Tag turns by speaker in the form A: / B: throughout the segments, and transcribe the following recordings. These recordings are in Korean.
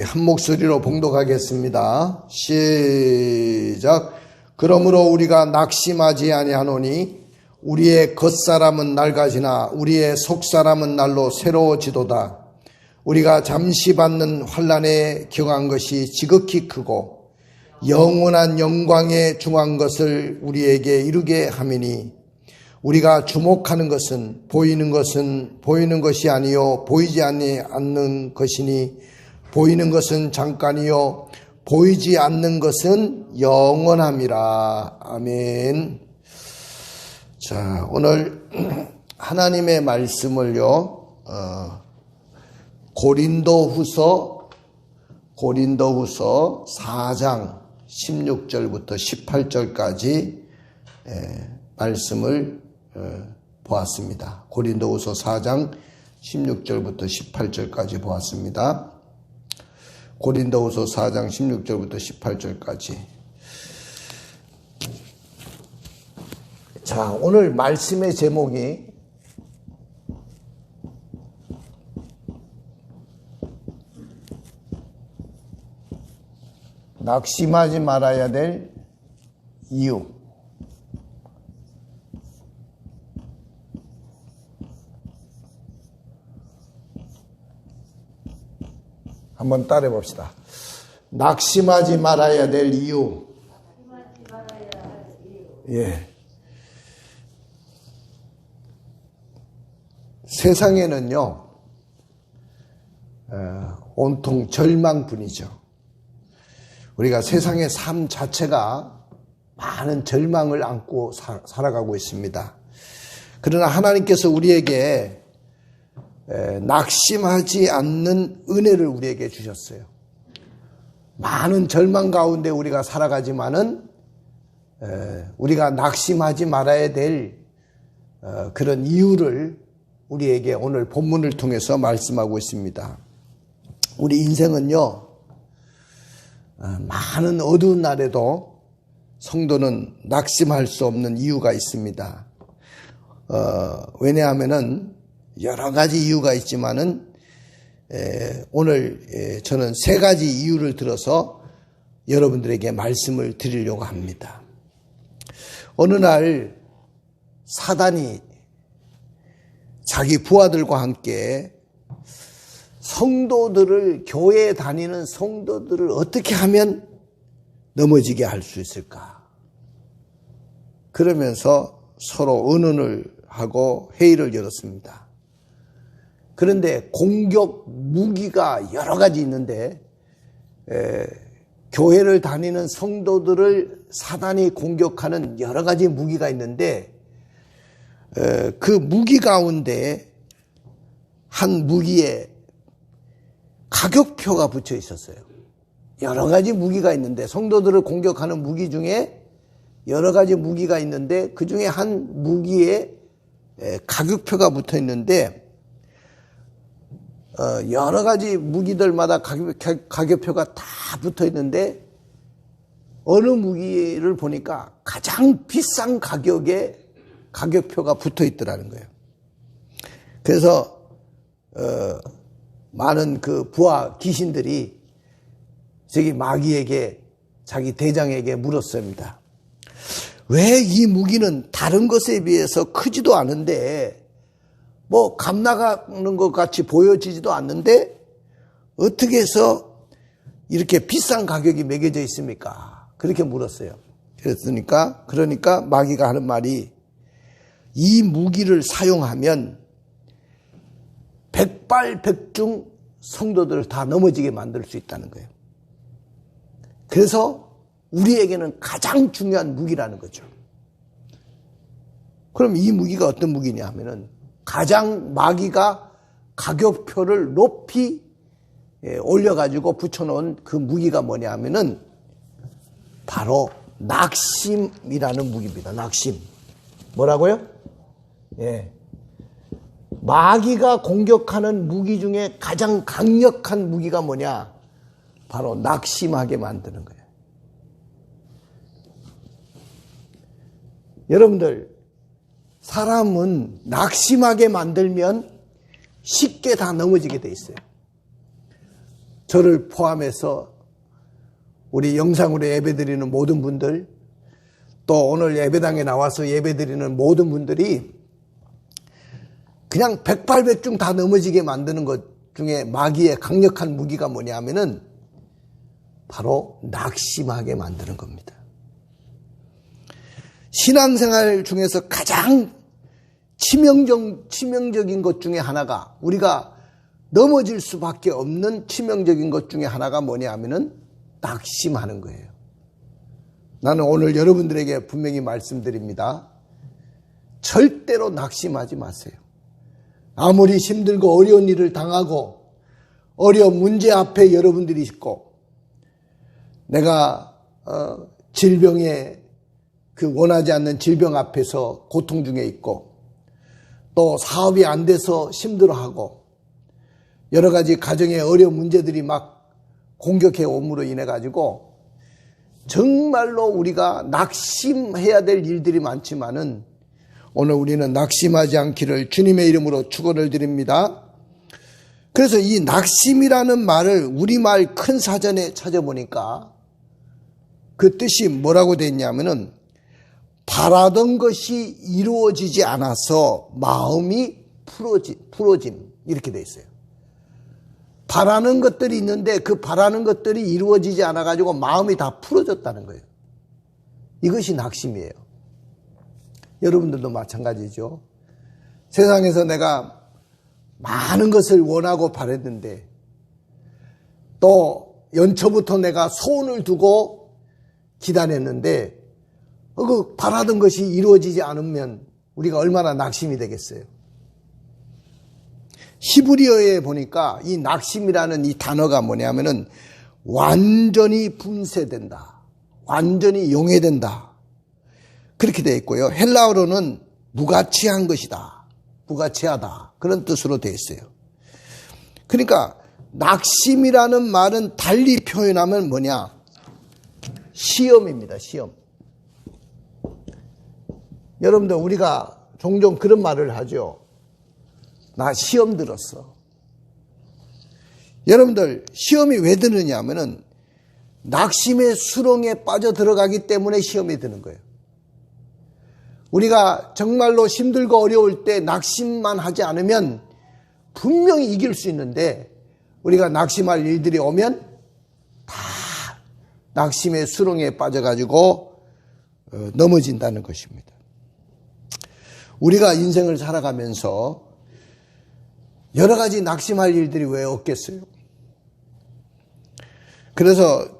A: 한 목소리로 봉독하겠습니다. 시작. 그러므로 우리가 낙심하지 아니하노니 우리의 겉사람은 낡아지나 우리의 속사람은 날로 새로워지도다. 우리가 잠시 받는 환난에 경한 것이 지극히 크고 영원한 영광에 중한 것을 우리에게 이루게 함이니 우리가 주목하는 것은 보이는 것이 아니요 보이지 않는 것이니 보이는 것은 잠깐이요 보이지 않는 것은 영원함이라. 아멘. 자, 오늘 하나님의 말씀을요, 고린도후서 4장 16절부터 18절까지 말씀을 보았습니다. 고린도후서 4장 16절부터 18절까지 보았습니다. 고린도후서 4장 16절부터 18절까지. 자, 오늘 말씀의 제목이 낙심하지 말아야 될 이유. 한번 따라해 봅시다. 낙심하지 말아야 될 이유. 예. 세상에는요, 온통 절망뿐이죠. 우리가 세상의 삶 자체가 많은 절망을 안고 살아가고 있습니다. 그러나 하나님께서 우리에게 낙심하지 않는 은혜를 우리에게 주셨어요. 많은 절망 가운데 우리가 살아가지만은 우리가 낙심하지 말아야 될 그런 이유를 우리에게 오늘 본문을 통해서 말씀하고 있습니다. 우리 인생은요, 많은 어두운 날에도 성도는 낙심할 수 없는 이유가 있습니다. 왜냐하면은 여러 가지 이유가 있지만은 오늘 저는 세 가지 이유를 들어서 여러분들에게 말씀을 드리려고 합니다. 어느 날 사단이 자기 부하들과 함께 성도들을, 교회에 다니는 성도들을 어떻게 하면 넘어지게 할 수 있을까? 그러면서 서로 의논을 하고 회의를 열었습니다. 그런데 공격 무기가 여러 가지 있는데 교회를 다니는 성도들을 사단이 공격하는 여러 가지 무기가 있는데 그 무기 가운데 한 무기에 가격표가 붙여 있었어요. 여러 가지 무기가 있는데 성도들을 공격하는 무기 중에 여러 가지 무기가 있는데 그 중에 한 무기에 가격표가 붙어 있는데 여러 가지 무기들마다 가격표가 다 붙어 있는데 어느 무기를 보니까 가장 비싼 가격에 가격표가 붙어 있더라는 거예요. 그래서 많은 그 부하 귀신들이 저기 마귀에게, 자기 대장에게 물었습니다. 왜 이 무기는 다른 것에 비해서 크지도 않은데 뭐 값나가는 것 같이 보여지지도 않는데 어떻게 해서 이렇게 비싼 가격이 매겨져 있습니까? 그렇게 물었어요. 그러니까 마귀가 하는 말이 이 무기를 사용하면 백발백중 성도들을 다 넘어지게 만들 수 있다는 거예요. 그래서 우리에게는 가장 중요한 무기라는 거죠. 그럼 이 무기가 어떤 무기냐 하면은 가장 마귀가 가격표를 높이 올려가지고 붙여놓은 그 무기가 뭐냐 하면은 바로 낙심이라는 무기입니다. 낙심. 뭐라고요? 예. 마귀가 공격하는 무기 중에 가장 강력한 무기가 뭐냐? 바로 낙심하게 만드는 거예요. 여러분들, 사람은 낙심하게 만들면 쉽게 다 넘어지게 돼 있어요. 저를 포함해서 우리 영상으로 예배드리는 모든 분들, 또 오늘 예배당에 나와서 예배드리는 모든 분들이 그냥 백발백중 다 넘어지게 만드는 것 중에 마귀의 강력한 무기가 뭐냐면은 바로 낙심하게 만드는 겁니다. 신앙생활 중에서 가장 치명적인 것 중에 하나가, 우리가 넘어질 수밖에 없는 치명적인 것 중에 하나가 뭐냐 하면은 낙심하는 거예요. 나는 오늘 여러분들에게 분명히 말씀드립니다. 절대로 낙심하지 마세요. 아무리 힘들고 어려운 일을 당하고 어려운 문제 앞에 여러분들이 있고, 내가 질병에 원하지 않는 질병 앞에서 고통 중에 있고, 또 사업이 안 돼서 힘들어하고, 여러 가지 가정의 어려운 문제들이 막 공격해 옴으로 인해 가지고 정말로 우리가 낙심해야 될 일들이 많지만은 오늘 우리는 낙심하지 않기를 주님의 이름으로 축원을 드립니다. 그래서 이 낙심이라는 말을 우리말 큰 사전에 찾아보니까 그 뜻이 뭐라고 돼 있냐면은 바라던 것이 이루어지지 않아서 마음이 풀어짐 이렇게 돼 있어요. 바라는 것들이 있는데 그 바라는 것들이 이루어지지 않아 가지고 마음이 다 풀어졌다는 거예요. 이것이 낙심이에요. 여러분들도 마찬가지죠. 세상에서 내가 많은 것을 원하고 바랬는데, 또 연초부터 내가 소원을 두고 기다렸는데 그 바라던 것이 이루어지지 않으면 우리가 얼마나 낙심이 되겠어요. 히브리어에 보니까 이 낙심이라는 이 단어가 뭐냐면은 완전히 분쇄된다, 완전히 용해된다, 그렇게 되어 있고요. 헬라어로는 무가치한 것이다, 무가치하다, 그런 뜻으로 되어 있어요. 그러니까 낙심이라는 말은 달리 표현하면 뭐냐? 시험입니다. 시험. 여러분들, 우리가 종종 그런 말을 하죠. 나 시험 들었어. 여러분들, 시험이 왜 드느냐 하면은 낙심의 수렁에 빠져 들어가기 때문에 시험이 드는 거예요. 우리가 정말로 힘들고 어려울 때 낙심만 하지 않으면 분명히 이길 수 있는데, 우리가 낙심할 일들이 오면 다 낙심의 수렁에 빠져가지고 넘어진다는 것입니다. 우리가 인생을 살아가면서 여러 가지 낙심할 일들이 왜 없겠어요? 그래서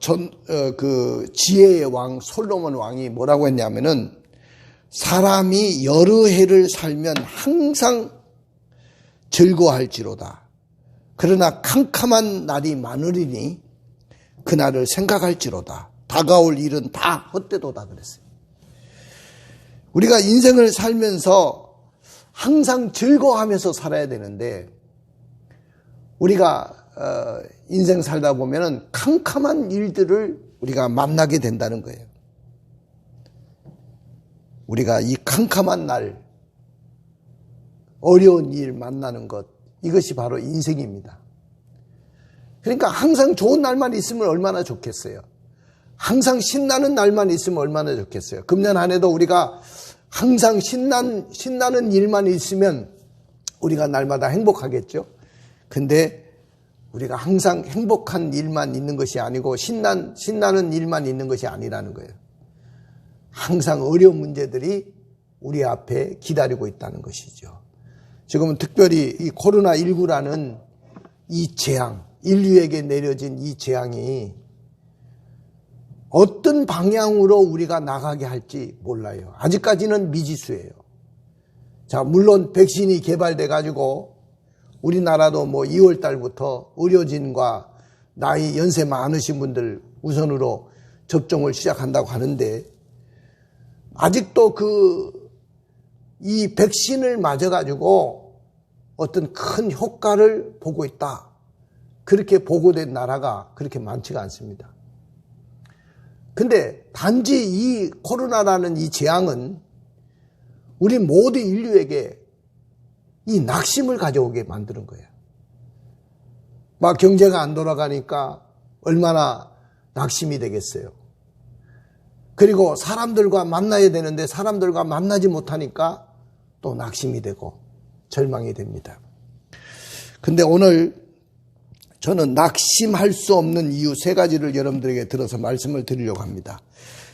A: 지혜의 왕 솔로몬 왕이 뭐라고 했냐면은, 사람이 여러 해를 살면 항상 즐거워할지로다. 그러나 캄캄한 날이 많으리니 그날을 생각할지로다. 다가올 일은 다 헛되도다 그랬어요. 우리가 인생을 살면서 항상 즐거워하면서 살아야 되는데, 우리가 인생 살다 보면은 캄캄한 일들을 우리가 만나게 된다는 거예요. 우리가 이 캄캄한 날, 어려운 일 만나는 것, 이것이 바로 인생입니다. 그러니까 항상 좋은 날만 있으면 얼마나 좋겠어요. 항상 신나는 날만 있으면 얼마나 좋겠어요. 금년 한 해도 우리가 항상 신나는 일만 있으면 우리가 날마다 행복하겠죠. 근데 우리가 항상 행복한 일만 있는 것이 아니고 신나는 일만 있는 것이 아니라는 거예요. 항상 어려운 문제들이 우리 앞에 기다리고 있다는 것이죠. 지금은 특별히 이 코로나19라는 이 재앙, 인류에게 내려진 이 재앙이 어떤 방향으로 우리가 나가게 할지 몰라요. 아직까지는 미지수예요. 자, 물론 백신이 개발돼 가지고 우리나라도 2월 달부터 의료진과 나이 연세 많으신 분들 우선으로 접종을 시작한다고 하는데, 아직도 이 백신을 맞아 가지고 어떤 큰 효과를 보고 있다, 그렇게 보고된 나라가 그렇게 많지가 않습니다. 근데 단지 이 코로나라는 이 재앙은 우리 모든 인류에게 이 낙심을 가져오게 만드는 거예요. 막 경제가 안 돌아가니까 얼마나 낙심이 되겠어요. 그리고 사람들과 만나야 되는데 사람들과 만나지 못하니까 또 낙심이 되고 절망이 됩니다. 근데 오늘 저는 낙심할 수 없는 이유 3가지를 여러분들에게 들어서 말씀을 드리려고 합니다.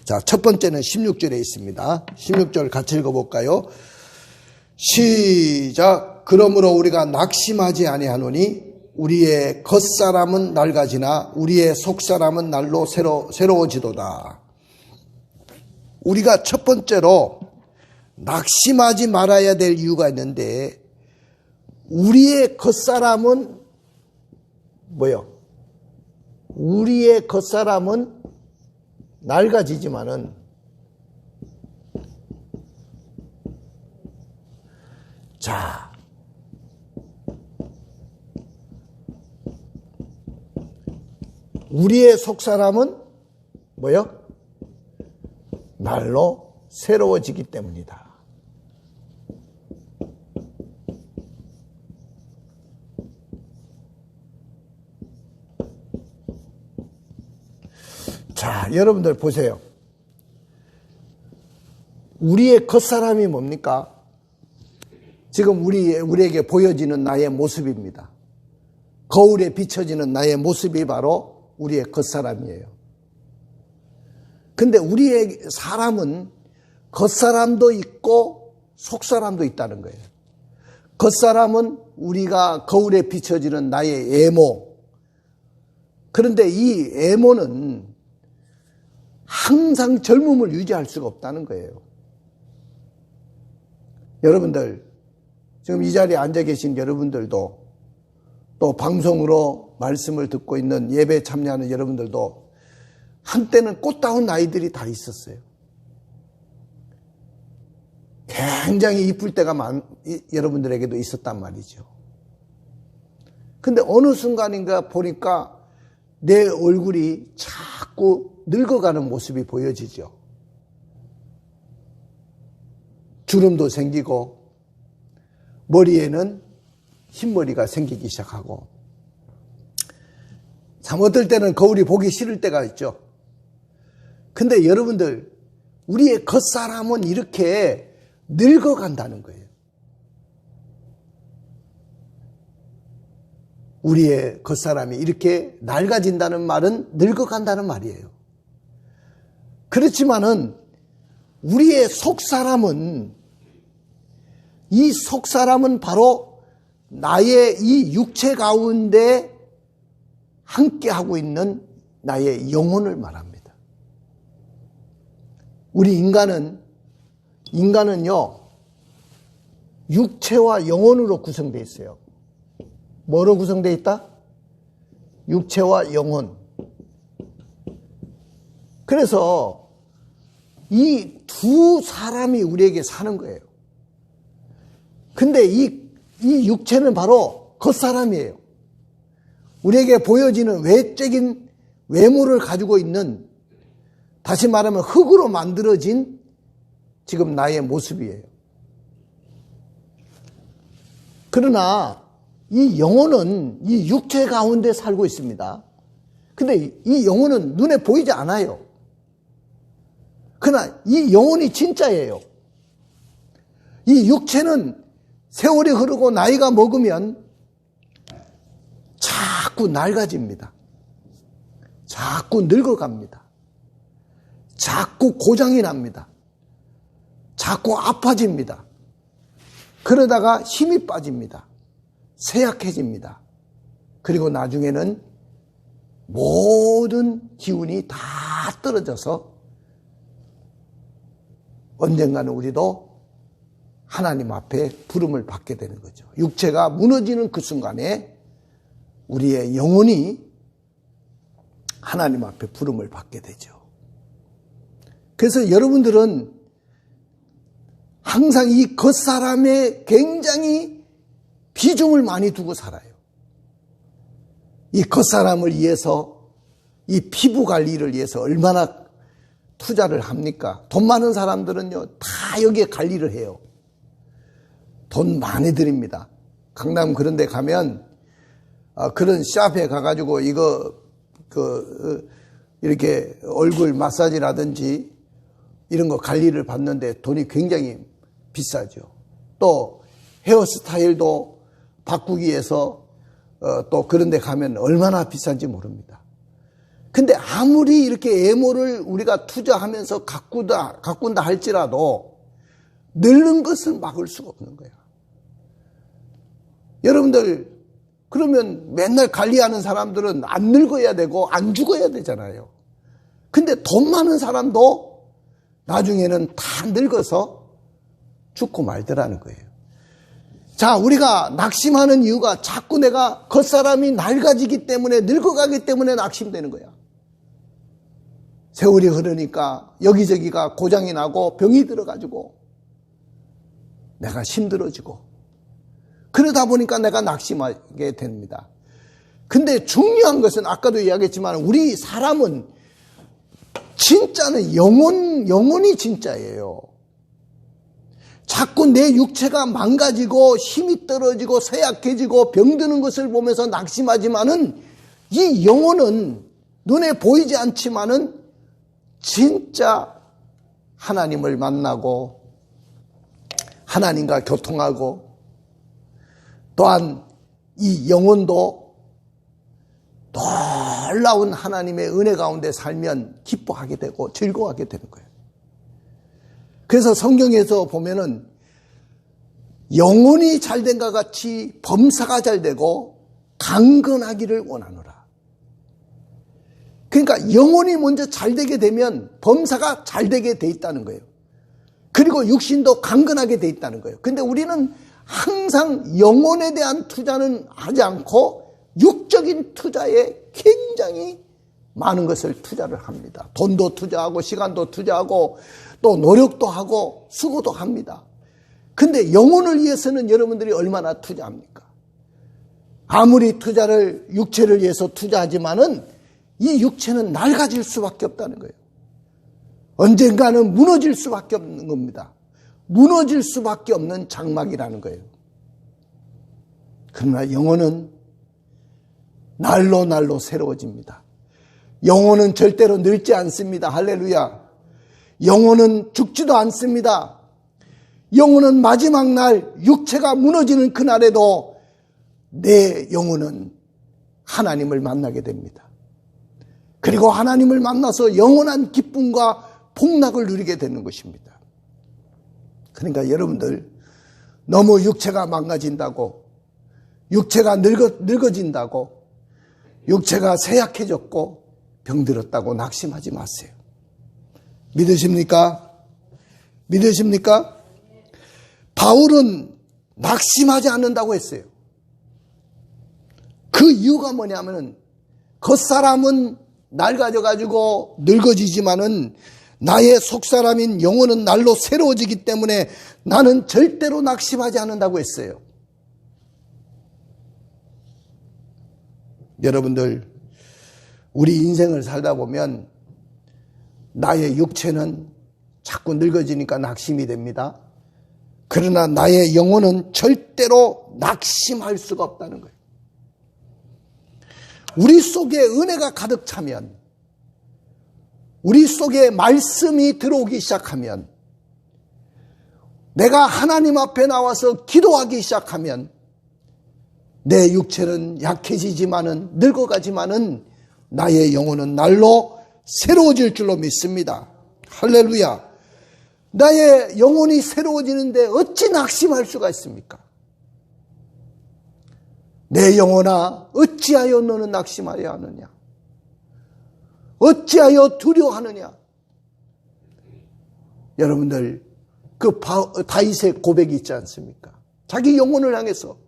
A: 자, 첫 번째는 16절에 있습니다. 16절 같이 읽어볼까요? 시작. 그러므로 우리가 낙심하지 아니하노니 우리의 겉사람은 낡아지나 우리의 속사람은 날로 새로워지도다. 우리가 첫 번째로 낙심하지 말아야 될 이유가 있는데, 우리의 겉사람은 뭐요? 우리의 겉사람은 낡아지지만은 자, 우리의 속사람은 뭐요? 날로 새로워지기 때문이다. 자, 여러분들 보세요. 우리의 겉사람이 뭡니까? 지금 우리에게 보여지는 나의 모습입니다. 거울에 비춰지는 나의 모습이 바로 우리의 겉사람이에요. 근데 우리의 사람은 겉사람도 있고 속사람도 있다는 거예요. 겉사람은 우리가 거울에 비춰지는 나의 외모. 그런데 이 외모는 항상 젊음을 유지할 수가 없다는 거예요. 여러분들, 지금 이 자리에 앉아 계신 여러분들도, 또 방송으로 말씀을 듣고 있는 예배에 참여하는 여러분들도 한때는 꽃다운 나이들이 다 있었어요. 굉장히 이쁠 때가 여러분들에게도 있었단 말이죠. 근데 어느 순간인가 보니까 내 얼굴이 자꾸 늙어가는 모습이 보여지죠. 주름도 생기고 머리에는 흰머리가 생기기 시작하고, 참 어떨 때는 거울이 보기 싫을 때가 있죠. 근데 여러분들, 우리의 겉사람은 이렇게 늙어간다는 거예요. 우리의 겉사람이 이렇게 낡아진다는 말은 늙어간다는 말이에요. 그렇지만은 우리의 속사람은, 이 속사람은 바로 나의 이 육체 가운데 함께하고 있는 나의 영혼을 말합니다. 우리 인간은요, 육체와 영혼으로 구성되어 있어요. 뭐로 구성되어 있다? 육체와 영혼. 그래서 이 두 사람이 우리에게 사는 거예요. 근데 이 육체는 바로 겉사람이에요. 우리에게 보여지는 외적인 외모를 가지고 있는, 다시 말하면 흙으로 만들어진 지금 나의 모습이에요. 그러나 이 영혼은 이 육체 가운데 살고 있습니다. 근데 이 영혼은 눈에 보이지 않아요. 그러나 이 영혼이 진짜예요. 이 육체는 세월이 흐르고 나이가 먹으면 자꾸 낡아집니다. 자꾸 늙어갑니다. 자꾸 고장이 납니다. 자꾸 아파집니다. 그러다가 힘이 빠집니다. 쇠약해집니다. 그리고 나중에는 모든 기운이 다 떨어져서 언젠가는 우리도 하나님 앞에 부름을 받게 되는 거죠. 육체가 무너지는 그 순간에 우리의 영혼이 하나님 앞에 부름을 받게 되죠. 그래서 여러분들은 항상 이 겉사람에 굉장히 비중을 많이 두고 살아요. 이 겉사람을 위해서, 이 피부 관리를 위해서 얼마나 투자를 합니까? 돈 많은 사람들은요, 다 여기에 관리를 해요. 돈 많이 드립니다. 강남 그런 데 가면 그런 샵에 가가지고 이렇게 얼굴 마사지라든지 이런 거 관리를 받는데 돈이 굉장히 비싸죠. 또 헤어스타일도 바꾸기 위해서 또 그런 데 가면 얼마나 비싼지 모릅니다. 근데 아무리 이렇게 외모를 우리가 투자하면서 가꾼다 할지라도 늙는 것을 막을 수가 없는 거야. 여러분들, 그러면 맨날 관리하는 사람들은 안 늙어야 되고 안 죽어야 되잖아요. 근데 돈 많은 사람도 나중에는 다 늙어서 죽고 말더라는 거예요. 자, 우리가 낙심하는 이유가 자꾸 내가 겉사람이 낡아지기 때문에, 늙어가기 때문에 낙심되는 거야. 세월이 흐르니까 여기저기가 고장이 나고 병이 들어가지고 내가 힘들어지고, 그러다 보니까 내가 낙심하게 됩니다. 근데 중요한 것은 아까도 이야기했지만 우리 사람은 진짜는 영혼이 진짜예요. 자꾸 내 육체가 망가지고 힘이 떨어지고 쇠약해지고 병드는 것을 보면서 낙심하지만은 이 영혼은 눈에 보이지 않지만은 진짜 하나님을 만나고 하나님과 교통하고, 또한 이 영혼도 놀라운 하나님의 은혜 가운데 살면 기뻐하게 되고 즐거워하게 되는 거예요. 그래서 성경에서 보면은 영혼이 잘된과 같이 범사가 잘되고 강건하기를 원하노라. 그러니까 영혼이 먼저 잘되게 되면 범사가 잘되게 돼 있다는 거예요. 그리고 육신도 강건하게 돼 있다는 거예요. 근데 우리는 항상 영혼에 대한 투자는 하지 않고 육적인 투자에 굉장히 많은 것을 투자를 합니다. 돈도 투자하고 시간도 투자하고 또 노력도 하고 수고도 합니다. 근데 영혼을 위해서는 여러분들이 얼마나 투자합니까? 아무리 투자를 육체를 위해서 투자하지만은 이 육체는 낡아질 수밖에 없다는 거예요. 언젠가는 무너질 수밖에 없는 겁니다. 무너질 수밖에 없는 장막이라는 거예요. 그러나 영혼은 날로 날로 새로워집니다. 영혼은 절대로 늙지 않습니다. 할렐루야. 영혼은 죽지도 않습니다. 영혼은 마지막 날 육체가 무너지는 그날에도 내 영혼은 하나님을 만나게 됩니다. 그리고 하나님을 만나서 영원한 기쁨과 복락을 누리게 되는 것입니다. 그러니까 여러분들, 너무 육체가 망가진다고, 육체가 늙어진다고, 육체가 쇠약해졌고 병들었다고 낙심하지 마세요. 믿으십니까? 믿으십니까? 바울은 낙심하지 않는다고 했어요. 그 이유가 뭐냐면은 겉사람은 낡아져가지고 늙어지지만은 나의 속사람인 영혼은 날로 새로워지기 때문에 나는 절대로 낙심하지 않는다고 했어요. 여러분들, 우리 인생을 살다 보면 나의 육체는 자꾸 늙어지니까 낙심이 됩니다. 그러나 나의 영혼은 절대로 낙심할 수가 없다는 거예요. 우리 속에 은혜가 가득 차면, 우리 속에 말씀이 들어오기 시작하면, 내가 하나님 앞에 나와서 기도하기 시작하면 내 육체는 약해지지만은, 늙어가지만은 나의 영혼은 날로 새로워질 줄로 믿습니다. 할렐루야. 나의 영혼이 새로워지는데 어찌 낙심할 수가 있습니까? 내 영혼아, 어찌하여 너는 낙심하려 하느냐? 어찌하여 두려워하느냐? 여러분들, 그 다윗의 고백이 있지 않습니까? 자기 영혼을 향해서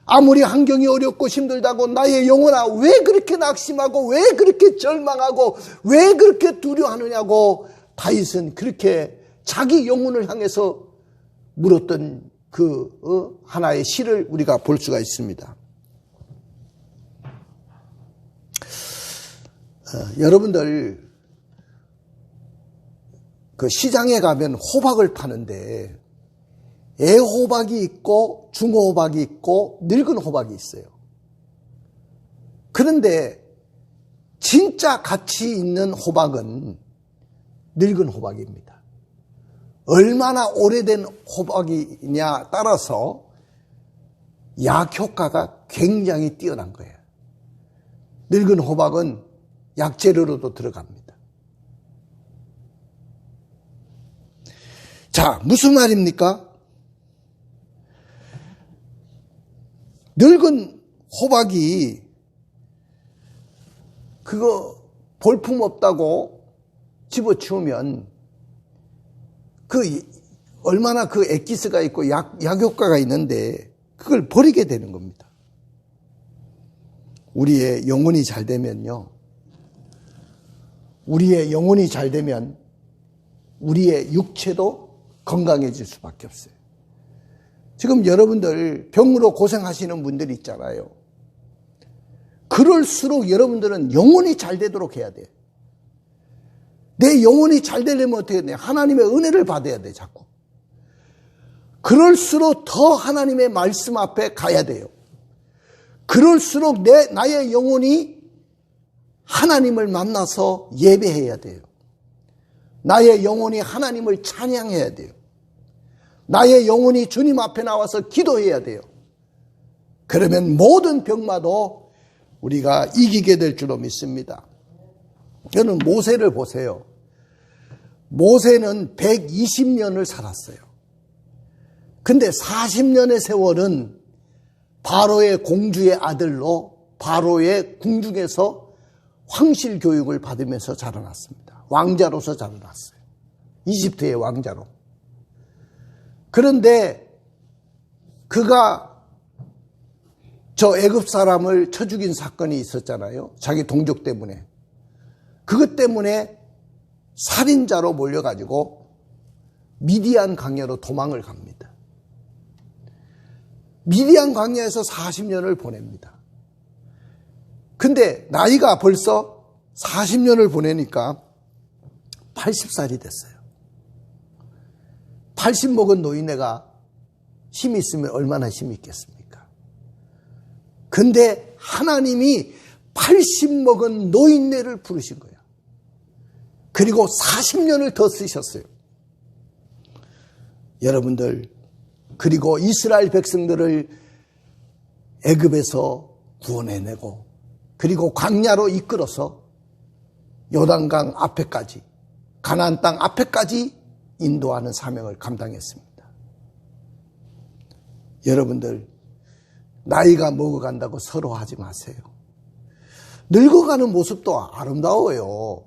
A: 아무리 환경이 어렵고 힘들다고, 나의 영혼아 왜 그렇게 낙심하고 왜 그렇게 절망하고 왜 그렇게 두려워하느냐고 다윗은 그렇게 자기 영혼을 향해서 물었던 그 하나의 시를 우리가 볼 수가 있습니다. 여러분들, 그 시장에 가면 호박을 파는데 애호박이 있고 중호박이 있고 늙은 호박이 있어요. 그런데 진짜 가치 있는 호박은 늙은 호박입니다. 얼마나 오래된 호박이냐 따라서 약 효과가 굉장히 뛰어난 거예요. 늙은 호박은 약재료로도 들어갑니다. 자, 무슨 말입니까? 늙은 호박이 그거 볼품 없다고 집어치우면 얼마나 그 액기스가 있고 약 효과가 있는데 그걸 버리게 되는 겁니다. 우리의 영혼이 잘 되면요. 우리의 영혼이 잘 되면 우리의 육체도 건강해질 수밖에 없어요. 지금 여러분들 병으로 고생하시는 분들 있잖아요. 그럴수록 여러분들은 영혼이 잘 되도록 해야 돼요. 내 영혼이 잘 되려면 어떻게 해야 돼요? 하나님의 은혜를 받아야 돼요, 자꾸. 그럴수록 더 하나님의 말씀 앞에 가야 돼요. 그럴수록 나의 영혼이 하나님을 만나서 예배해야 돼요. 나의 영혼이 하나님을 찬양해야 돼요. 나의 영혼이 주님 앞에 나와서 기도해야 돼요. 그러면 모든 병마도 우리가 이기게 될 줄로 믿습니다. 저는 모세를 보세요. 모세는 120년을 살았어요. 근데 40년의 세월은 바로의 공주의 아들로 바로의 궁중에서 황실 교육을 받으면서 자라났습니다. 왕자로서 자라났어요. 이집트의 왕자로. 그런데 그가 저 애굽 사람을 쳐 죽인 사건이 있었잖아요. 자기 동족 때문에. 그것 때문에 살인자로 몰려가지고 미디안 광야로 도망을 갑니다. 미디안 광야에서 40년을 보냅니다. 근데 나이가 벌써 40년을 보내니까 80살이 됐어요. 80 먹은 노인네가 힘이 있으면 얼마나 힘이 있겠습니까? 근데 하나님이 80 먹은 노인네를 부르신 거예요. 그리고 40년을 더 쓰셨어요. 여러분들, 그리고 이스라엘 백성들을 애굽에서 구원해내고 그리고 광야로 이끌어서 요단강 앞에까지, 가나안 땅 앞에까지 인도하는 사명을 감당했습니다. 여러분들, 나이가 먹어간다고 서러워하지 마세요. 늙어가는 모습도 아름다워요.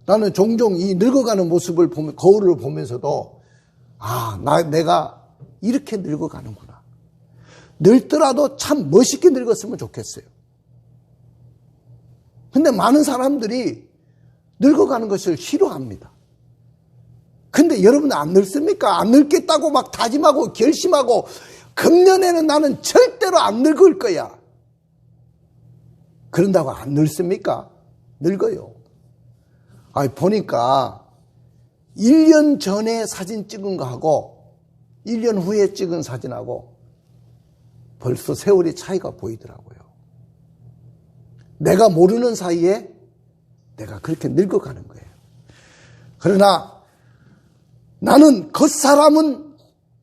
A: 나는 종종 이 늙어가는 모습을 보면, 거울을 보면서도 내가 이렇게 늙어가는구나. 늙더라도 참 멋있게 늙었으면 좋겠어요. 근데 많은 사람들이 늙어가는 것을 싫어합니다. 근데 여러분 안 늙습니까? 안 늙겠다고 막 다짐하고 결심하고 금년에는 나는 절대로 안 늙을 거야. 그런다고 안 늙습니까? 늙어요. 보니까 1년 전에 사진 찍은 거하고 1년 후에 찍은 사진하고 벌써 세월의 차이가 보이더라고요. 내가 모르는 사이에 내가 그렇게 늙어가는 거예요. 그러나 나는 겉사람은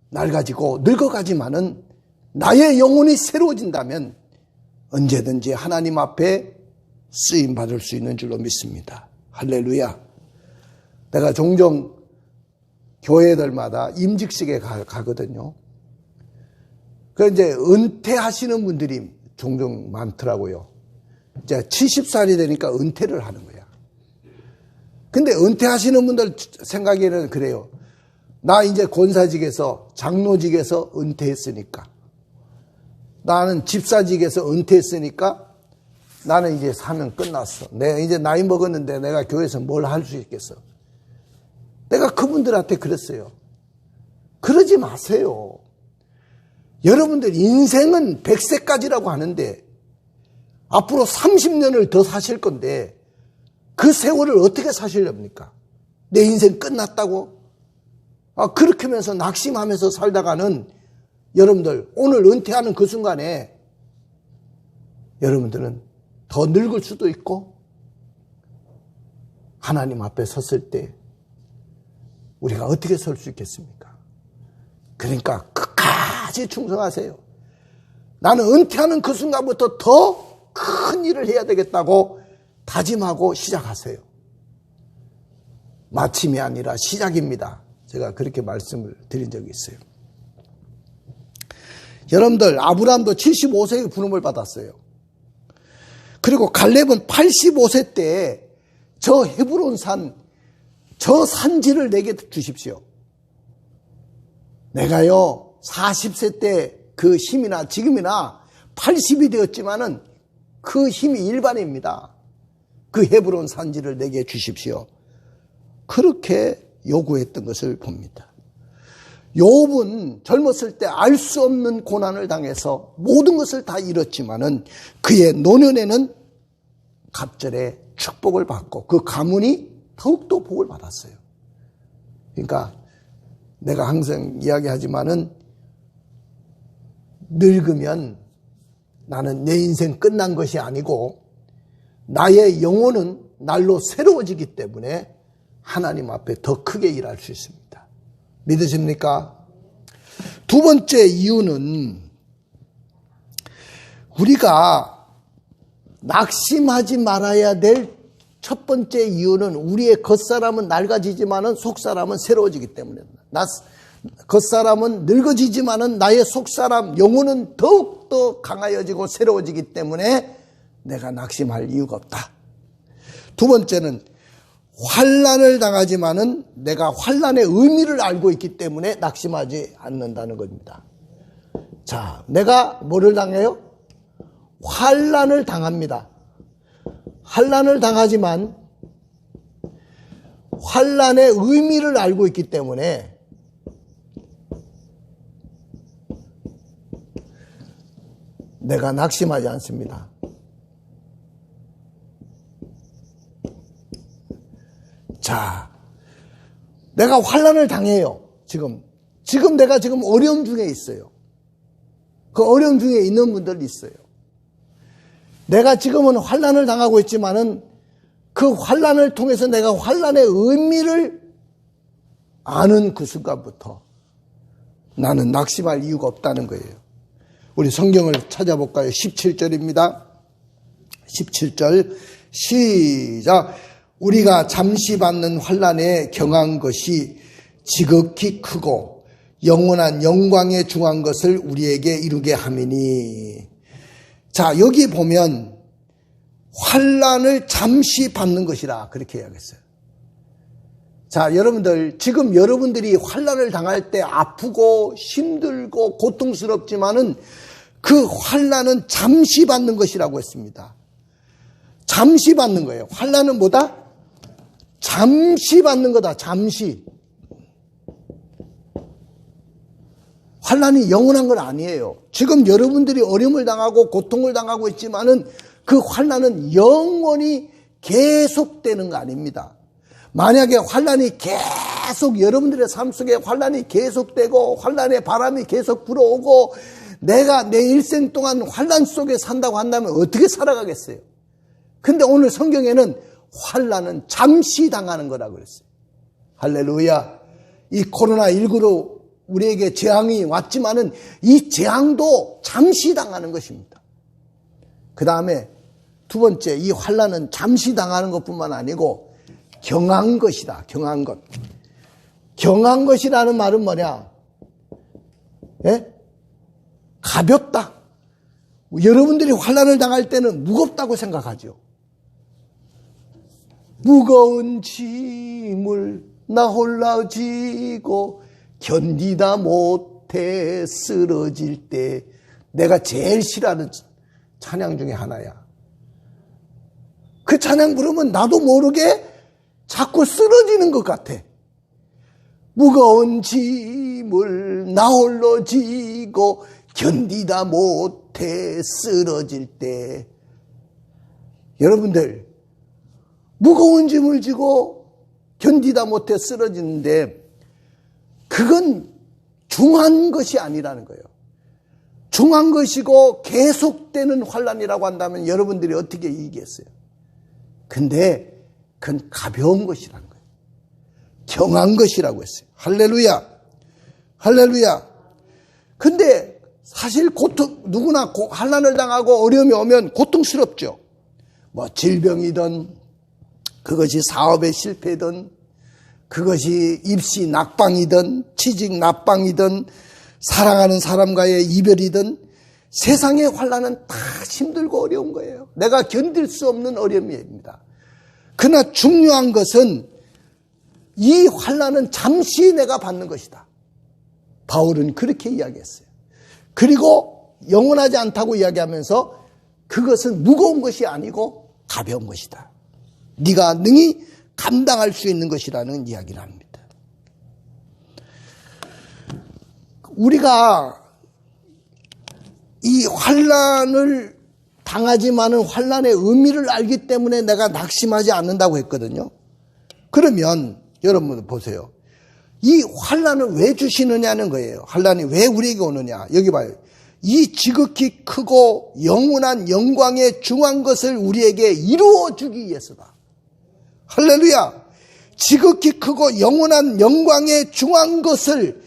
A: 낡아지고 늙어가지만은 나의 영혼이 새로워진다면 언제든지 하나님 앞에 쓰임받을 수 있는 줄로 믿습니다. 할렐루야. 내가 종종 교회들마다 임직식에 가거든요. 그 이제 은퇴하시는 분들이 종종 많더라고요. 이제 70살이 되니까 은퇴를 하는 거야. 근데 은퇴하시는 분들 생각에는 그래요. 나 이제 권사직에서, 장로직에서 은퇴했으니까, 나는 집사직에서 은퇴했으니까 나는 이제 사명 끝났어. 내가 이제 나이 먹었는데 내가 교회에서 뭘 할 수 있겠어. 내가 그분들한테 그랬어요. 그러지 마세요. 여러분들 인생은 100세까지라고 하는데 앞으로 30년을 더 사실 건데 그 세월을 어떻게 사시렵니까? 내 인생 끝났다고? 그렇게 하면서 낙심하면서 살다가는 여러분들 오늘 은퇴하는 그 순간에 여러분들은 더 늙을 수도 있고, 하나님 앞에 섰을 때 우리가 어떻게 설 수 있겠습니까? 그러니까 끝까지 충성하세요. 나는 은퇴하는 그 순간부터 더 큰 일을 해야 되겠다고 다짐하고 시작하세요. 마침이 아니라 시작입니다. 제가 그렇게 말씀을 드린 적이 있어요. 여러분들, 아브라함도 75세에 부름을 받았어요. 그리고 갈렙은 85세 때 저 헤브론 산, 저 산지를 내게 주십시오. 내가요 40세 때 그 힘이나 지금이나 80이 되었지만은 그 힘이 일반입니다. 그 헤브론 산지를 내게 주십시오. 그렇게 요구했던 것을 봅니다. 욥은 젊었을 때 알 수 없는 고난을 당해서 모든 것을 다 잃었지만은 그의 노년에는 갑절에 축복을 받고 그 가문이 더욱더 복을 받았어요. 그러니까 내가 항상 이야기하지만은 늙으면 나는 내 인생 끝난 것이 아니고 나의 영혼은 날로 새로워지기 때문에 하나님 앞에 더 크게 일할 수 있습니다. 믿으십니까? 두 번째 이유는 우리가 낙심하지 말아야 될 첫 번째 이유는 우리의 겉사람은 낡아지지만은 속사람은 새로워지기 때문입니다. 겉사람은 늙어지지만은 나의 속사람, 영혼은 더욱더 강하여지고 새로워지기 때문에 내가 낙심할 이유가 없다. 두 번째는 환난을 당하지만은 내가 환난의 의미를 알고 있기 때문에 낙심하지 않는다는 겁니다. 자, 내가 뭐를 당해요? 환난을 당합니다. 환난을 당하지만 환난의 의미를 알고 있기 때문에 내가 낙심하지 않습니다. 자, 내가 환난을 당해요. 지금 내가 지금 어려움 중에 있어요. 그 어려움 중에 있는 분들이 있어요. 내가 지금은 환난을 당하고 있지만은 그 환난을 통해서 내가 환난의 의미를 아는 그 순간부터 나는 낙심할 이유가 없다는 거예요. 우리 성경을 찾아볼까요? 17절입니다. 17절 시작. 우리가 잠시 받는 환난에 경한 것이 지극히 크고 영원한 영광에 중한 것을 우리에게 이루게 함이니. 자, 여기 보면 환난을 잠시 받는 것이라 그렇게 이야기했어요. 자, 여러분들, 지금 여러분들이 환난을 당할 때 아프고 힘들고 고통스럽지만은 그 환난은 잠시 받는 것이라고 했습니다. 잠시 받는 거예요. 환난은 뭐다? 잠시 받는 거다. 잠시. 환난이 영원한 건 아니에요. 지금 여러분들이 어려움을 당하고 고통을 당하고 있지만은 그 환난은 영원히 계속되는 거 아닙니다. 만약에 환난이 계속 여러분들의 삶 속에 환난이 계속되고 환난의 바람이 계속 불어오고 내가 내 일생 동안 환난 속에 산다고 한다면 어떻게 살아가겠어요? 근데 오늘 성경에는 환난은 잠시 당하는 거라고 그랬어요. 할렐루야. 이 코로나19로 우리에게 재앙이 왔지만은 이 재앙도 잠시 당하는 것입니다. 그 다음에 두 번째, 이 환난은 잠시 당하는 것뿐만 아니고 경한 것이다. 경한 것. 경한 것이라는 말은 뭐냐? 예? 가볍다. 여러분들이 환난을 당할 때는 무겁다고 생각하죠. 무거운 짐을 나 홀라 지고 견디다 못해 쓰러질 때 내가 제일 싫어하는 찬양 중에 하나야. 그 찬양 부르면 나도 모르게 자꾸 쓰러지는 것 같아. 무거운 짐을 나 홀로 지고 견디다 못해 쓰러질 때. 여러분들, 무거운 짐을 지고 견디다 못해 쓰러지는데 그건 중한 것이 아니라는 거예요. 중한 것이고 계속되는 환난이라고 한다면 여러분들이 어떻게 이기겠어요? 근데 그건 가벼운 것이라는 거예요. 경한 것이라고 했어요. 할렐루야. 할렐루야. 근데 사실 누구나 환난을 당하고 어려움이 오면 고통스럽죠. 뭐 질병이든 그것이 사업에 실패든 그것이 입시 낙방이든 취직 낙방이든 사랑하는 사람과의 이별이든 세상의 환난은 다 힘들고 어려운 거예요. 내가 견딜 수 없는 어려움입니다. 그러나 중요한 것은 이 환난은 잠시 내가 받는 것이다. 바울은 그렇게 이야기했어요. 그리고 영원하지 않다고 이야기하면서 그것은 무거운 것이 아니고 가벼운 것이다. 네가 능히 감당할 수 있는 것이라는 이야기를 합니다. 우리가 이 환난을 당하지만은 환난의 의미를 알기 때문에 내가 낙심하지 않는다고 했거든요. 그러면 여러분 보세요. 이 환난을 왜 주시느냐는 거예요. 환난이 왜 우리에게 오느냐. 여기 봐요. 이 지극히 크고 영원한 영광에 중한 것을 우리에게 이루어 주기 위해서다. 할렐루야. 지극히 크고 영원한 영광에 중한 것을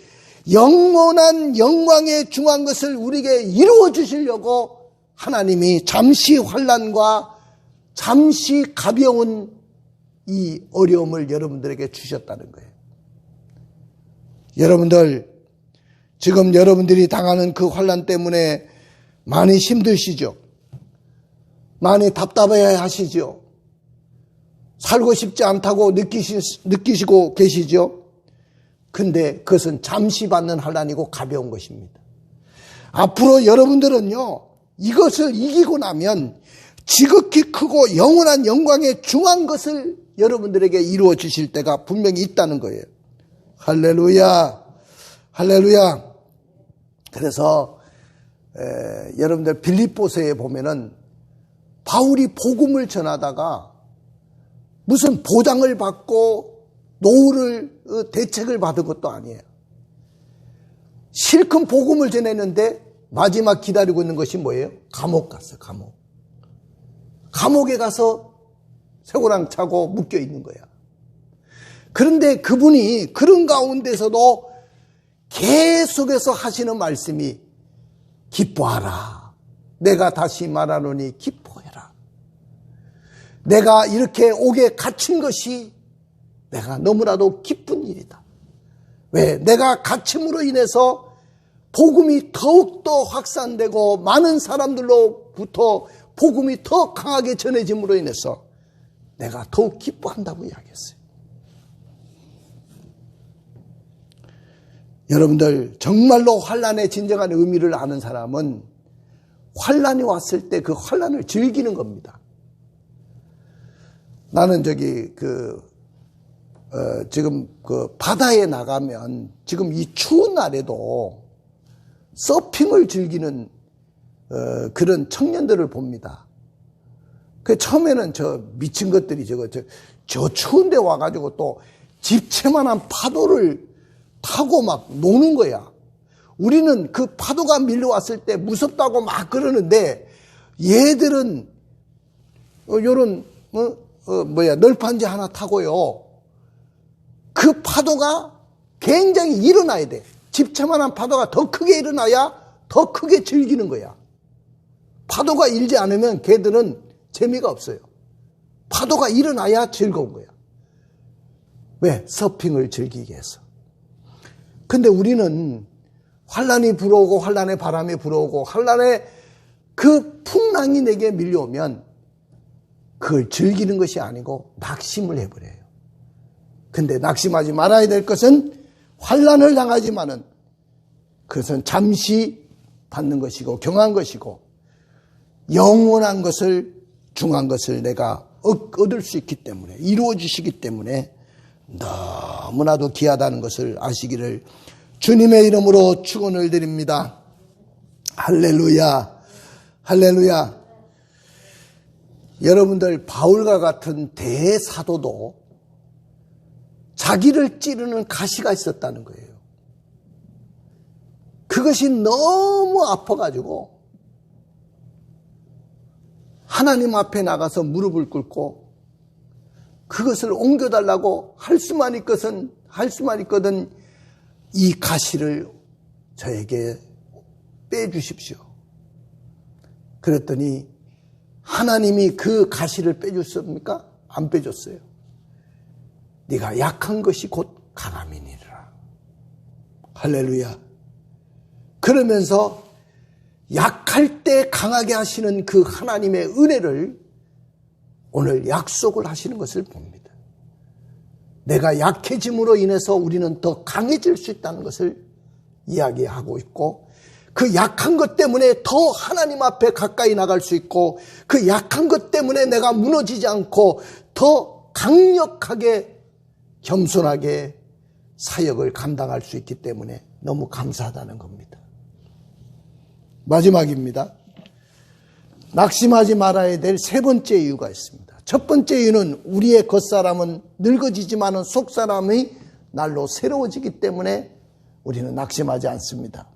A: 우리에게 이루어 주시려고 하나님이 잠시 환난과 잠시 가벼운 이 어려움을 여러분들에게 주셨다는 거예요. 여러분들 지금 여러분들이 당하는 그 환난 때문에 많이 힘드시죠? 많이 답답해 하시죠? 살고 싶지 않다고 느끼시고 계시죠? 근데 그것은 잠시 받는 환난이고 가벼운 것입니다. 앞으로 여러분들은요, 이것을 이기고 나면 지극히 크고 영원한 영광에 중한 것을 여러분들에게 이루어 주실 때가 분명히 있다는 거예요. 할렐루야. 할렐루야. 그래서 여러분들 빌립보서에 보면은 바울이 복음을 전하다가 무슨 보장을 받고 노후를 대책을 받은 것도 아니에요. 실컷 복음을 전했는데 마지막 기다리고 있는 것이 뭐예요? 감옥 갔어요. 감옥에 가서 쇠고랑 차고 묶여 있는 거야. 그런데 그분이 그런 가운데서도 계속해서 하시는 말씀이 기뻐하라. 내가 다시 말하노니 기뻐해라. 내가 이렇게 옥에 갇힌 것이 내가 너무나도 기쁜 일이다. 왜? 내가 갇힘으로 인해서 복음이 더욱더 확산되고 많은 사람들로부터 복음이 더 강하게 전해짐으로 인해서 내가 더욱 기뻐한다고 이야기했어요. 여러분들 정말로 환난의 진정한 의미를 아는 사람은 환난이 왔을 때 그 환난을 즐기는 겁니다. 나는 지금 바다에 나가면 지금 이 추운 날에도 서핑을 즐기는 그런 청년들을 봅니다. 처음에는 저 미친 것들이 저 추운데 와가지고 또 집채만한 파도를 타고 막 노는 거야. 우리는 그 파도가 밀려왔을 때 무섭다고 막 그러는데 얘들은 요런 널판지 하나 타고요. 그 파도가 굉장히 일어나야 돼. 집채만한 파도가 더 크게 일어나야 더 크게 즐기는 거야. 파도가 일지 않으면 걔들은 재미가 없어요. 파도가 일어나야 즐거운 거야. 왜? 서핑을 즐기게 해서. 근데 우리는 환난이 불어오고 환난의 바람이 불어오고 환난의 그 풍랑이 내게 밀려오면 그걸 즐기는 것이 아니고 낙심을 해버려요. 근데 낙심하지 말아야 될 것은 환난을 당하지만은 그것은 잠시 받는 것이고 경한 것이고 영원한 것을 중한 것을 내가 얻을 수 있기 때문에 이루어 주시기 때문에 너무나도 귀하다는 것을 아시기를 주님의 이름으로 축원을 드립니다. 할렐루야. 할렐루야. 여러분들 바울과 같은 대사도도 자기를 찌르는 가시가 있었다는 거예요. 그것이 너무 아파가지고 하나님 앞에 나가서 무릎을 꿇고 그것을 옮겨달라고 할 수만 있거든 이 가시를 저에게 빼주십시오. 그랬더니 하나님이 그 가시를 빼줬습니까? 안 빼줬어요. 네가 약한 것이 곧 강함이니라. 할렐루야. 그러면서 약할 때 강하게 하시는 그 하나님의 은혜를 오늘 약속을 하시는 것을 봅니다. 내가 약해짐으로 인해서 우리는 더 강해질 수 있다는 것을 이야기하고 있고, 그 약한 것 때문에 더 하나님 앞에 가까이 나갈 수 있고, 그 약한 것 때문에 내가 무너지지 않고 더 강력하게 겸손하게 사역을 감당할 수 있기 때문에 너무 감사하다는 겁니다. 마지막입니다. 낙심하지 말아야 될 세 번째 이유가 있습니다. 첫 번째 이유는 우리의 겉사람은 늙어지지만은 속사람이 날로 새로워지기 때문에 우리는 낙심하지 않습니다.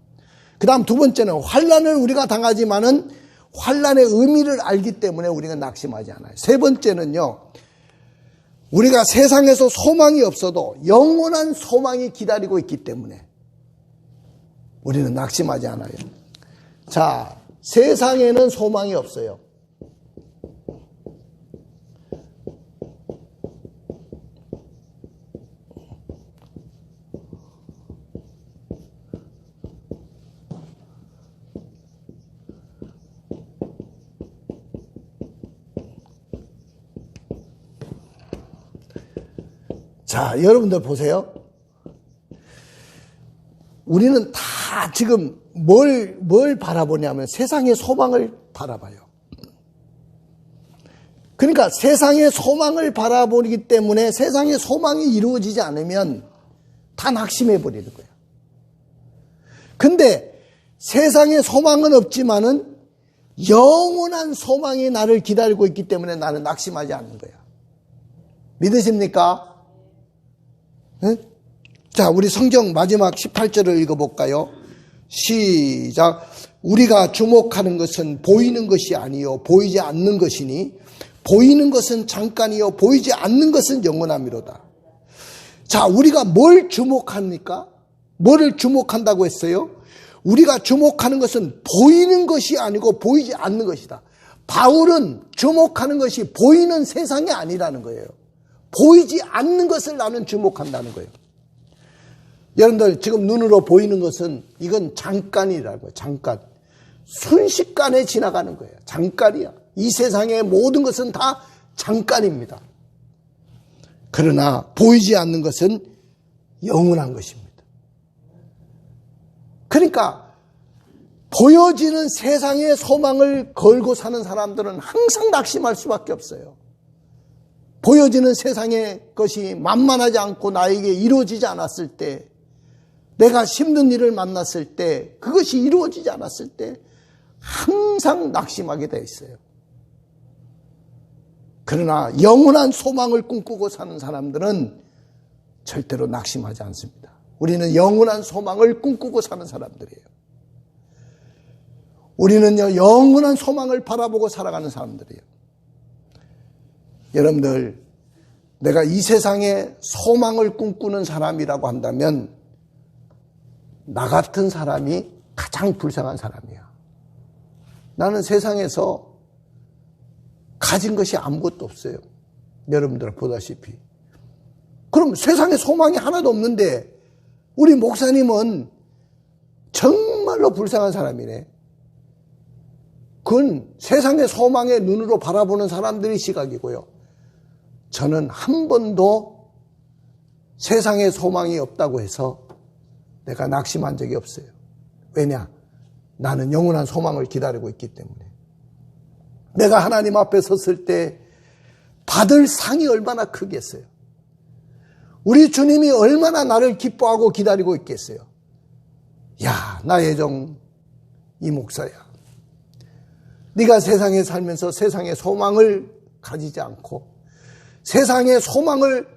A: 그 다음 두 번째는 환난을 우리가 당하지만은 환난의 의미를 알기 때문에 우리가 낙심하지 않아요. 세 번째는요, 우리가 세상에서 소망이 없어도 영원한 소망이 기다리고 있기 때문에 우리는 낙심하지 않아요. 자, 세상에는 소망이 없어요. 자, 여러분들 보세요. 우리는 다 지금 뭘 바라보냐면 세상의 소망을 바라봐요. 그러니까 세상의 소망을 바라보기 때문에 세상의 소망이 이루어지지 않으면 다 낙심해버리는 거예요. 근데 세상의 소망은 없지만은 영원한 소망이 나를 기다리고 있기 때문에 나는 낙심하지 않는 거야. 믿으십니까? 네? 자, 우리 성경 마지막 18절을 읽어볼까요? 시작. 우리가 주목하는 것은 보이는 것이 아니요 보이지 않는 것이니 보이는 것은 잠깐이요 보이지 않는 것은 영원함이로다. 자, 우리가 뭘 주목합니까? 뭐를 주목한다고 했어요? 우리가 주목하는 것은 보이는 것이 아니고 보이지 않는 것이다. 바울은 주목하는 것이 보이는 세상이 아니라는 거예요. 보이지 않는 것을 나는 주목한다는 거예요. 여러분들 지금 눈으로 보이는 것은 이건 잠깐이라고요. 잠깐. 순식간에 지나가는 거예요. 잠깐이야. 이 세상의 모든 것은 다 잠깐입니다. 그러나 보이지 않는 것은 영원한 것입니다. 그러니까 보여지는 세상의 소망을 걸고 사는 사람들은 항상 낙심할 수밖에 없어요. 보여지는 세상의 것이 만만하지 않고 나에게 이루어지지 않았을 때, 내가 힘든 일을 만났을 때, 그것이 이루어지지 않았을 때 항상 낙심하게 되어 있어요. 그러나 영원한 소망을 꿈꾸고 사는 사람들은 절대로 낙심하지 않습니다. 우리는 영원한 소망을 꿈꾸고 사는 사람들이에요. 우리는요, 영원한 소망을 바라보고 살아가는 사람들이에요. 여러분들, 내가 이 세상에 소망을 꿈꾸는 사람이라고 한다면 나 같은 사람이 가장 불쌍한 사람이야. 나는 세상에서 가진 것이 아무것도 없어요. 여러분들 보다시피. 그럼 세상에 소망이 하나도 없는데 우리 목사님은 정말로 불쌍한 사람이네. 그건 세상의 소망의 눈으로 바라보는 사람들의 시각이고요. 저는 한 번도 세상에 소망이 없다고 해서 내가 낙심한 적이 없어요. 왜냐? 나는 영원한 소망을 기다리고 있기 때문에. 내가 하나님 앞에 섰을 때 받을 상이 얼마나 크겠어요. 우리 주님이 얼마나 나를 기뻐하고 기다리고 있겠어요. 야, 나의 종 이 목사야. 네가 세상에 살면서 세상의 소망을 가지지 않고 세상의 소망을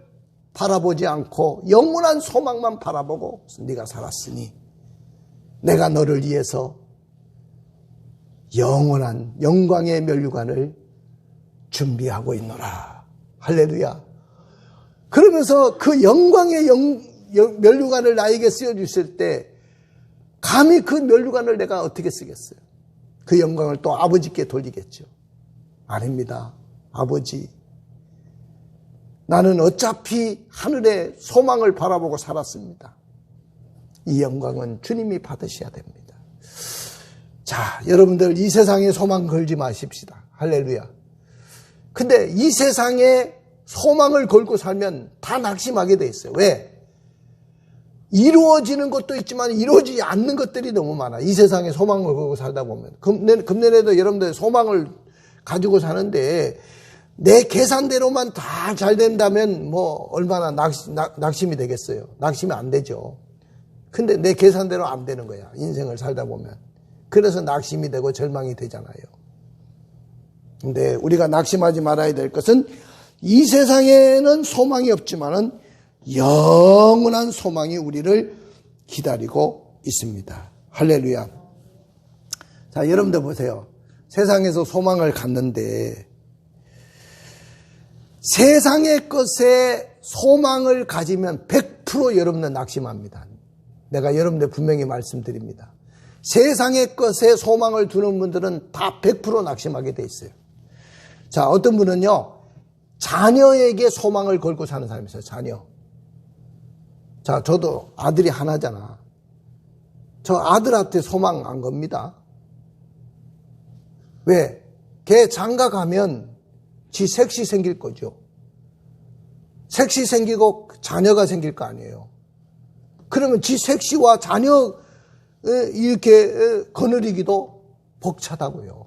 A: 바라보지 않고 영원한 소망만 바라보고 네가 살았으니 내가 너를 위해서 영원한 영광의 면류관을 준비하고 있노라. 할렐루야. 그러면서 그 영광의 면류관을 나에게 쓰여주실 때 감히 그 면류관을 내가 어떻게 쓰겠어요? 그 영광을 또 아버지께 돌리겠죠. 아닙니다. 아버지, 나는 어차피 하늘의 소망을 바라보고 살았습니다. 이 영광은 주님이 받으셔야 됩니다. 자, 여러분들 이 세상에 소망 걸지 마십시다. 할렐루야. 근데 이 세상에 소망을 걸고 살면 다 낙심하게 돼 있어요. 왜? 이루어지는 것도 있지만 이루어지지 않는 것들이 너무 많아. 이 세상에 소망을 걸고 살다 보면. 금년에도 여러분들 소망을 가지고 사는데 내 계산대로만 다 잘 된다면 뭐 얼마나 낙심이 되겠어요. 낙심이 안 되죠. 근데 내 계산대로 안 되는 거야. 인생을 살다 보면. 그래서 낙심이 되고 절망이 되잖아요. 근데 우리가 낙심하지 말아야 될 것은 이 세상에는 소망이 없지만은 영원한 소망이 우리를 기다리고 있습니다. 할렐루야. 자, 여러분들 보세요. 세상에서 소망을 갖는데 세상의 것에 소망을 가지면 100% 여러분은 낙심합니다. 내가 여러분들 분명히 말씀드립니다. 세상의 것에 소망을 두는 분들은 다 100% 낙심하게 돼 있어요. 자, 어떤 분은요, 자녀에게 소망을 걸고 사는 사람이 있어요. 자녀. 자, 저도 아들이 하나잖아. 저 아들한테 소망 안 겁니다. 왜? 걔 장가 가면 지 색시 생길 거죠. 색시 생기고 자녀가 생길 거 아니에요. 그러면 지 색시와 자녀 이렇게 거느리기도 벅차다고요.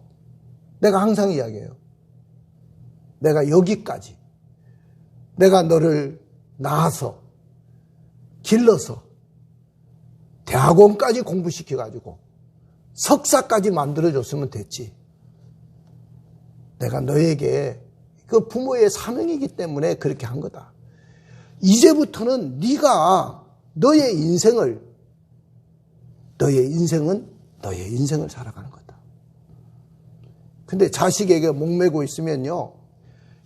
A: 내가 항상 이야기해요. 내가 여기까지, 내가 너를 낳아서 길러서 대학원까지 공부시켜가지고 석사까지 만들어줬으면 됐지. 내가 너에게 그 부모의 사명이기 때문에 그렇게 한 거다. 이제부터는 네가 너의 인생은 너의 인생을 살아가는 거다. 근데 자식에게 목매고 있으면요,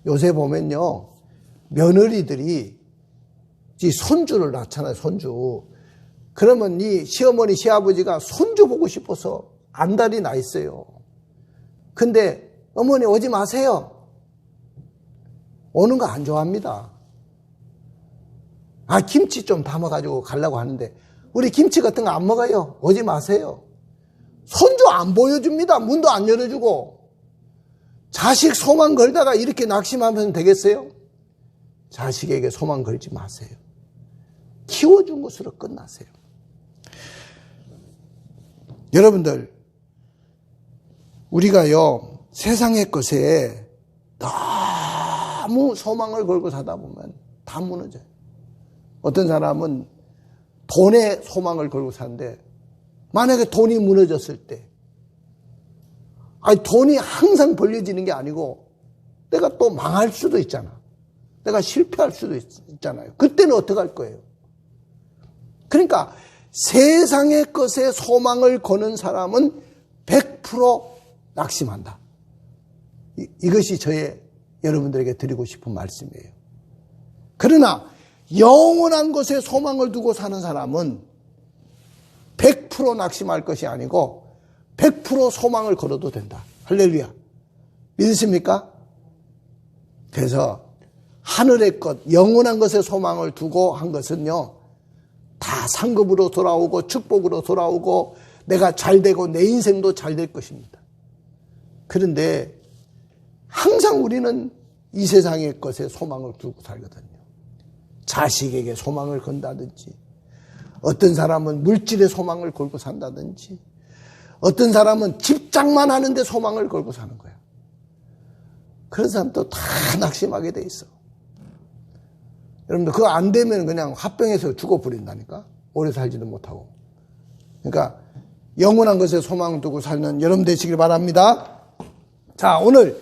A: 요새 보면요, 며느리들이 손주를 낳잖아요, 손주. 그러면 이 시어머니, 시아버지가 손주 보고 싶어서 안달이 나 있어요. 근데 어머니 오지 마세요. 오는 거 안 좋아합니다. 아, 김치 좀 담아가지고 가려고 하는데 우리 김치 같은 거 안 먹어요. 오지 마세요. 손주 안 보여줍니다. 문도 안 열어주고. 자식 소망 걸다가 이렇게 낙심하면 되겠어요? 자식에게 소망 걸지 마세요. 키워준 것으로 끝나세요. 여러분들, 우리가요, 세상의 것에 너무 소망을 걸고 사다 보면 다 무너져요. 어떤 사람은 돈에 소망을 걸고 사는데 만약에 돈이 무너졌을 때, 아니 돈이 항상 벌려지는 게 아니고 내가 또 망할 수도 있잖아. 내가 실패할 수도 있잖아요. 그때는 어떻게 할 거예요? 그러니까 세상의 것에 소망을 거는 사람은 100% 낙심한다. 이것이 저의 여러분들에게 드리고 싶은 말씀이에요. 그러나 영원한 것에 소망을 두고 사는 사람은 100% 낙심할 것이 아니고 100% 소망을 걸어도 된다. 할렐루야. 믿으십니까? 그래서 하늘의 것, 영원한 것에 소망을 두고 한 것은요, 다 상급으로 돌아오고 축복으로 돌아오고 내가 잘 되고 내 인생도 잘 될 것입니다. 그런데 항상 우리는 이 세상의 것에 소망을 두고 살거든요. 자식에게 소망을 건다든지, 어떤 사람은 물질에 소망을 걸고 산다든지, 어떤 사람은 집장만 하는데 소망을 걸고 사는 거야. 그런 사람도 다 낙심하게 돼 있어. 여러분들 그거 안 되면 그냥 화병에서 죽어버린다니까. 오래 살지도 못하고. 그러니까 영원한 것에 소망을 두고 살는 여러분 되시길 바랍니다. 자, 오늘